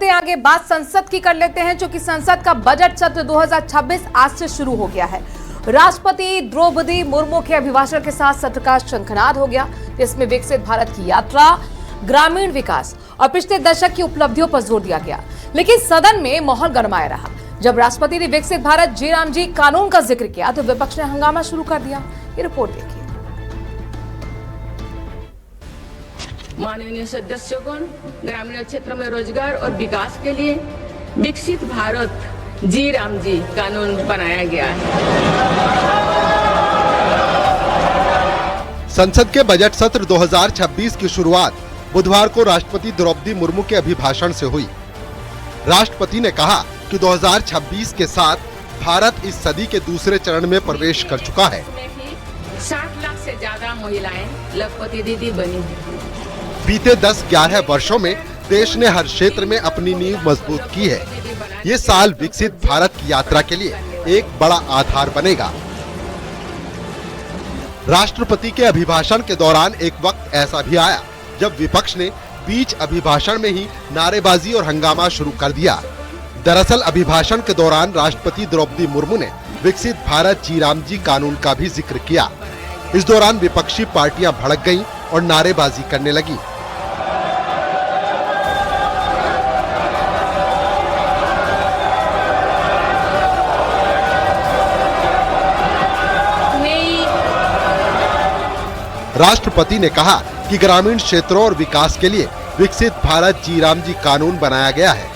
बढ़ते आगे बात संसद की कर लेते हैं, क्योंकि संसद का बजट सत्र 2026 आज से शुरू हो गया है। राष्ट्रपति द्रौपदी मुर्मू के अभिभाषण के साथ सत्र का शंखनाद हो गया, जिसमें विकसित भारत की यात्रा, ग्रामीण विकास और पिछले दशक की उपलब्धियों पर जोर दिया गया। लेकिन सदन में माहौल गरमाया रहा। जब राष्ट्रपति ने विकसित भारत जी राम जी कानून का जिक्र किया तो विपक्ष ने हंगामा शुरू कर दिया। ये रिपोर्ट देखिए। माननीय सदस्यगण, ग्रामीण क्षेत्र में रोजगार और विकास के लिए विकसित भारत जी राम जी कानून बनाया गया है। संसद के बजट सत्र 2026 की शुरुआत बुधवार को राष्ट्रपति द्रौपदी मुर्मू के अभिभाषण से हुई। राष्ट्रपति ने कहा कि 2026 के साथ भारत इस सदी के दूसरे चरण में प्रवेश कर चुका है। 60 लाख से ज्यादा महिलाएं लखपति दीदी बनी हैं। बीते 10-11 वर्षों में देश ने हर क्षेत्र में अपनी नींव मजबूत की है। ये साल विकसित भारत की यात्रा के लिए एक बड़ा आधार बनेगा। राष्ट्रपति के अभिभाषण के दौरान एक वक्त ऐसा भी आया जब विपक्ष ने बीच अभिभाषण में ही नारेबाजी और हंगामा शुरू कर दिया। दरअसल अभिभाषण के दौरान राष्ट्रपति द्रौपदी मुर्मू ने विकसित भारत जी राम जी कानून का भी जिक्र किया। इस दौरान विपक्षी पार्टियां भड़क गईं और नारेबाजी करने लगी। राष्ट्रपति ने कहा कि ग्रामीण क्षेत्रों और विकास के लिए विकसित भारत जी राम जी कानून बनाया गया है।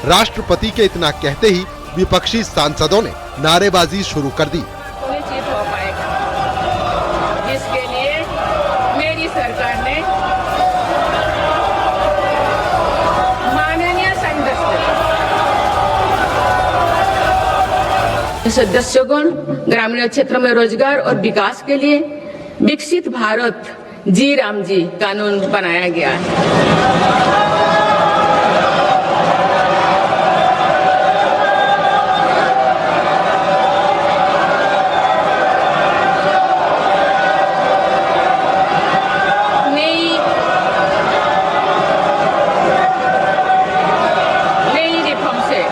राष्ट्रपति के इतना कहते ही विपक्षी सांसदों ने नारेबाजी शुरू कर दी। सुनिश्चित हो पाएगा, जिसके लिए मेरी सरकार ने माननीय सदस्यगण, ग्रामीण क्षेत्र में रोजगार और विकास के लिए विकसित भारत जी राम जी कानून बनाया गया है। नई रिफॉर्म से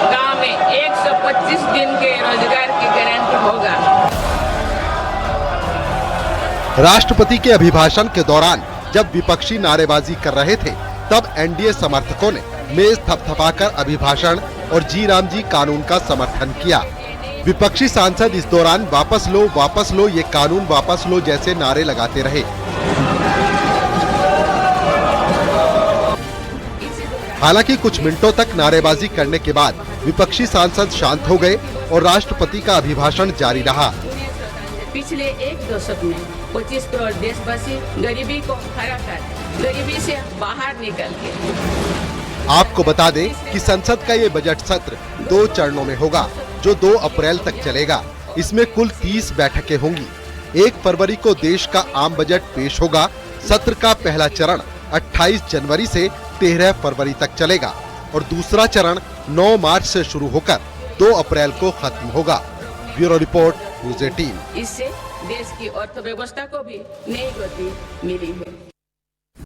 गांव में 125 दिन के रोजगार की गारंटी होगा। राष्ट्रपति के अभिभाषण के दौरान जब विपक्षी नारेबाजी कर रहे थे, तब एनडीए समर्थकों ने मेज थपथपाकर अभिभाषण और जी राम जी कानून का समर्थन किया। विपक्षी सांसद इस दौरान वापस लो ये कानून वापस लो जैसे नारे लगाते रहे। हालांकि कुछ मिनटों तक नारेबाजी करने के बाद विपक्षी सांसद शांत हो गए और राष्ट्रपति का अभिभाषण जारी रहा। पिछले एक दशक में 25 करोड़ देशवासी गरीबी को हराकर गरीबी से बाहर निकल गए। आपको बता दें कि संसद का ये बजट सत्र 2 चरणों में होगा, जो 2 अप्रैल तक चलेगा। इसमें कुल 30 बैठकें होंगी। 1 फरवरी को देश का आम बजट पेश होगा। सत्र का पहला चरण 28 जनवरी से 13 फरवरी तक चलेगा और दूसरा चरण 9 मार्च से शुरू होकर 2 अप्रैल को खत्म होगा। Bureau report, news 18। इससे देश की अर्थव्यवस्था को भी नई गति मिली है।